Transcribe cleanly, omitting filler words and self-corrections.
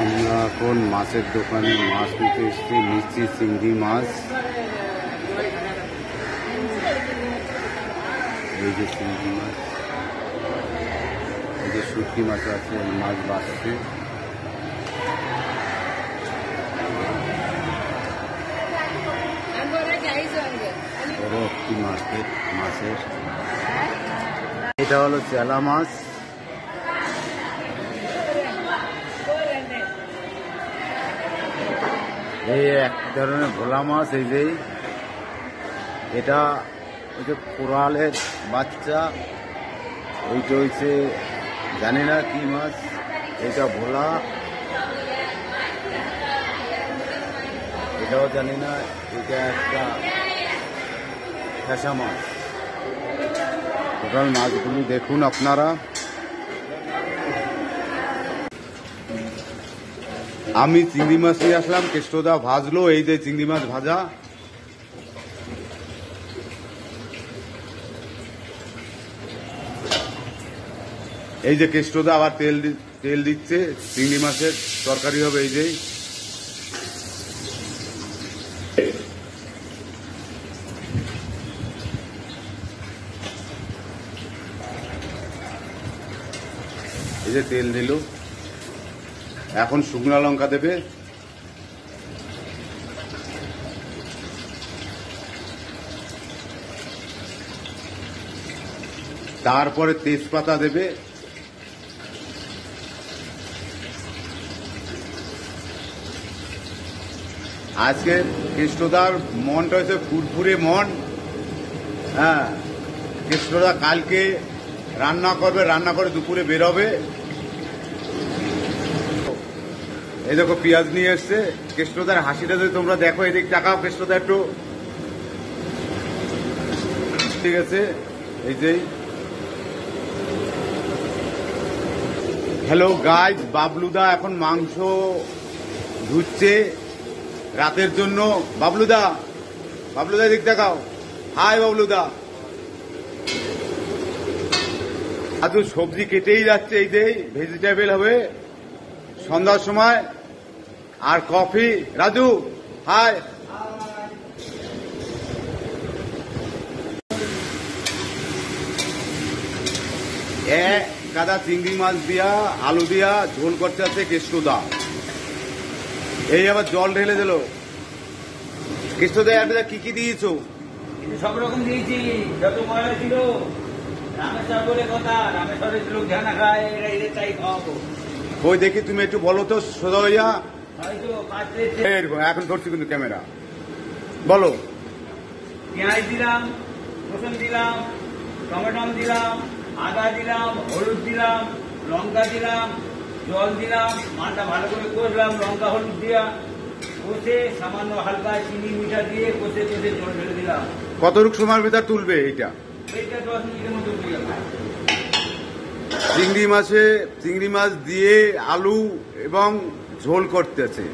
আমরা এখন মাছের দোকানে মাছ নিতে এসেছি, নিচ্ছি চিংড়ি মাছ। এই যে চিংড়ি মাছ, এই যে শুটকি মাছ আছে, মাছ বাড়ছে। বড় একটি মার্কেট মাছের। এটা হলো চেলা মাছ। এই এক ধরনের ভোলা মাছ। এই যে এটা ওই যে কোরালের বাচ্চা, ওইটা হচ্ছে জানি না কি মাছ। এটা ভোলা, এটাও জানি না। এটা একটা ফ্যাসা মাছ। টোটাল মাছগুলি দেখুন আপনারা। আমি চিংড়ি মাছ নিয়ে আসলাম, কেষ্টদা ভাজলো। এই যে চিংড়ি মাছ ভাজা। এই যে কেষ্টদা আবার তেল দিচ্ছে, চিংড়ি মাছের তরকারি হবে। এই যে তেল দিল। এখন শুকনো লঙ্কা দেবে, তারপরে তেজপাতা দেবে। আজকে কেষ্টদার মনটা হচ্ছে ফুরফুরে মন। হ্যাঁ, কেষ্টদা কালকে রান্না করবে, রান্না করে দুপুরে বেরোবে। এই দেখো পেঁয়াজ নিয়ে এসছে। কেষ্টদার হাসিটা যদি তোমরা দেখো, এদিক তাকাও কেষ্টদা একটু। ঠিক আছে, এই যে হ্যালো গাইজ, বাবলুদা এখন মাংস ধুচ্ছে রাতের জন্য। বাবলুদা, বাবলুদা এদিক দেখাও। হাই বাবলুদা। আজ সবজি কেটেই যাচ্ছে। এই যে ভেজিটেবল হবে সন্ধ্যার সময়। আর কফি। রাজু হাই। গাদা চিংড়ি মাছ দিয়া আলু দিয়া ঝোল করতে আছে কেষ্টদা। এই আবার জল ঢেলে দিল। কেষ্টদা এটা কি কি দিয়েছো? সব রকম দিয়েছি, যত ময়লা ছিল। রামেশ্বর বলে কথা, রামেশ্বরের লোক জানা খায়, এরা এদের চাই খাওয়াবো। ওই দেখি তুমি একটু বলো তো সোজা হইয়া। হয়তো এখন ধরছি কিন্তু ক্যামেরা। বলো। পেঁয়াজ দিলাম, রসুন দিলাম, টমেটো দিলাম, আদা দিলাম, হলুদ দিলাম, লঙ্কা দিলাম, জল দিলাম। মালটা ভালো করে কষলাম লঙ্কা হলুদ দিয়া। কষে সামান্য হালকা চিনি মিঠা দিয়ে কষে কষে জল ঢেলে দিলাম। কতটুক সময়ের ভিতর তুলবে এইটা? এইটা 10 মিনিটের মতো হয়ে যাবে। চিংড়ি মাছ দিয়ে আলু এবং ঝোল করতেছে।